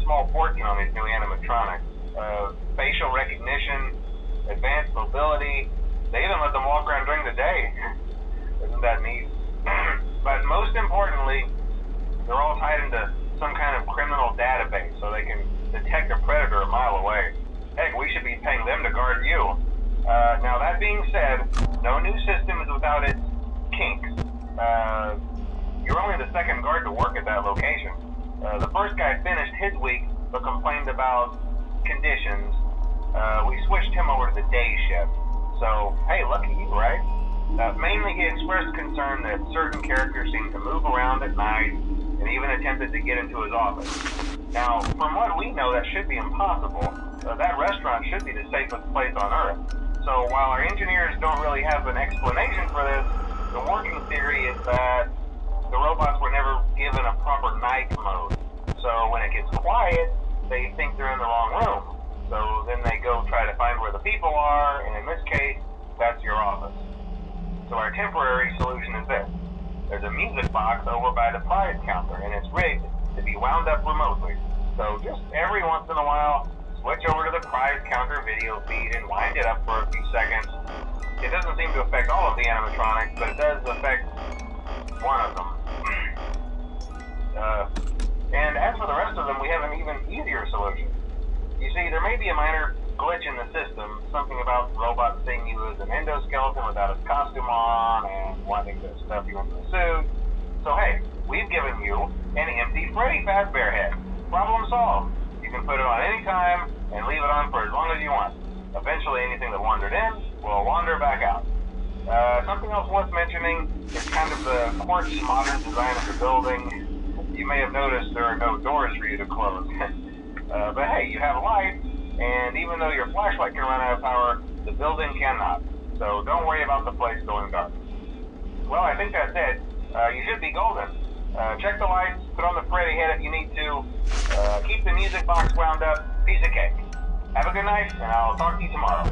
small fortune on these new animatronics. Facial recognition, advanced mobility. They even let them walk around during the day. Isn't that neat? But most importantly, they're all tied into some kind of criminal database so they can detect a predator a mile away. Heck, we should be paying them to guard you. Now that being said, no new system is without its kinks. You're only the second guard to work at that location. The first guy finished his week but complained about conditions. We switched him over to the day shift. So, hey, lucky you, right? Mainly he expressed concern that certain characters seemed to move around at night and even attempted to get into his office. Now, from what we know, that should be impossible. That restaurant should be the safest place on Earth. So while our engineers don't really have an explanation for this, the working theory is that the robots were never given a proper night mode. So when it gets quiet, they think they're in the wrong room. So then they go try to find where the people are, and in this case, that's your office. So our temporary solution is this. There's a music box over by the prize counter, and it's rigged to be wound up remotely. So just every once in a while, switch over to the prize counter video feed and wind it up for a few seconds. It doesn't seem to affect all of the animatronics, but it does affect one of them. And as for the rest of them, we have an even easier solution. You see, there may be a minor glitch in the system, something about the robot seeing you as an endoskeleton without his costume on and wanting to stuff you into the suit. So hey, we've given you an empty Freddy Fazbear head. Problem solved. You can put it on any time and leave it on for as long as you want. Eventually anything that wandered in will wander back out. Something else worth mentioning is kind of the quirky modern design of the building. You may have noticed there are no doors for you to close. But hey, you have light, and even though your flashlight can run out of power, the building cannot. So don't worry about the place going dark. Well, I think that's it. You should be golden. Check the lights, put on the Freddy head if you need to. Keep the music box wound up. Piece of cake. Have a good night, and I'll talk to you tomorrow.